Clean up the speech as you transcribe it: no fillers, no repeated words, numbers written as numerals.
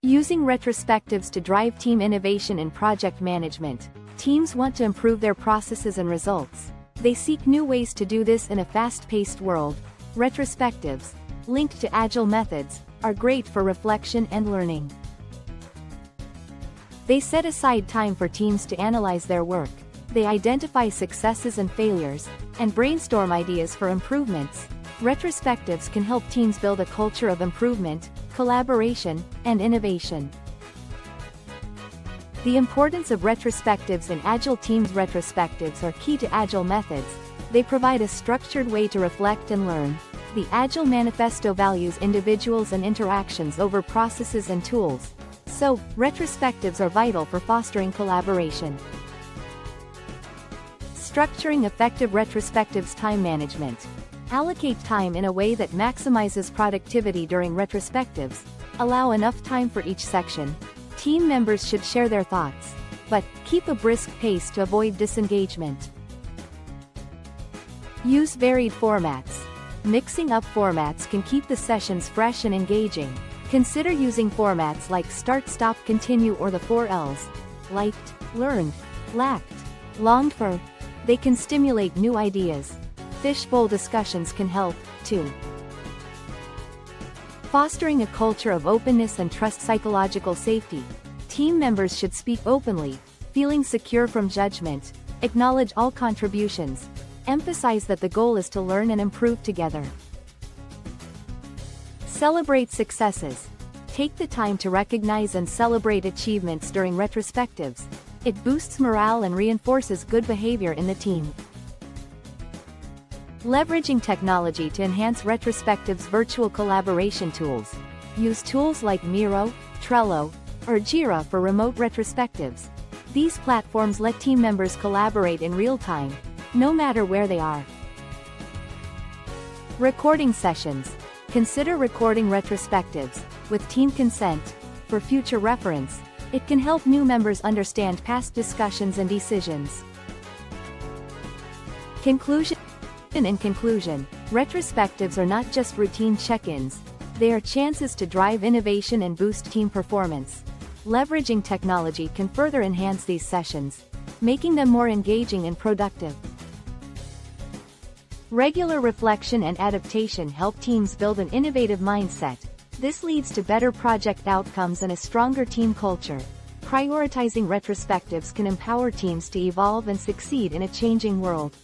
Using retrospectives to drive team innovation and project management. Teams want to improve their processes and results. They seek new ways to do this in a fast-paced world. Retrospectives, linked to agile methods, are great for reflection and learning. They set aside time for teams to analyze their work. They identify successes and failures, and brainstorm ideas for improvements. Retrospectives can help teams build a culture of improvement, collaboration, and innovation. The importance of retrospectives in Agile teams. Retrospectives are key to Agile methods. They provide a structured way to reflect and learn. The Agile Manifesto values individuals and interactions over processes and tools. So, retrospectives are vital for fostering collaboration. Structuring effective retrospectives. Time management. Allocate time in a way that maximizes productivity during retrospectives. Allow enough time for each section. Team members should share their thoughts, but keep a brisk pace to avoid disengagement. Use varied formats. Mixing up formats can keep the sessions fresh and engaging. Consider using formats like start, stop, continue, or the 4 Ls. Liked, learned, lacked, longed for. They can stimulate new ideas. Fishbowl discussions can help, too. Fostering a culture of openness and trust. Psychological safety. Team members should speak openly, feeling secure from judgment. Acknowledge all contributions. Emphasize that the goal is to learn and improve together. Celebrate successes. Take the time to recognize and celebrate achievements during retrospectives. It boosts morale and reinforces good behavior in the team. Leveraging technology to enhance retrospectives. Virtual collaboration tools. Use tools like Miro, Trello, or Jira for remote retrospectives. These platforms let team members collaborate in real time, no matter where they are. Recording sessions. Consider recording retrospectives, with team consent, for future reference. It can help new members understand past discussions and decisions. Conclusion. In conclusion, retrospectives are not just routine check-ins. They are chances to drive innovation and boost team performance. Leveraging technology can further enhance these sessions, making them more engaging and productive. Regular reflection and adaptation help teams build an innovative mindset. This leads to better project outcomes and a stronger team culture. Prioritizing retrospectives can empower teams to evolve and succeed in a changing world.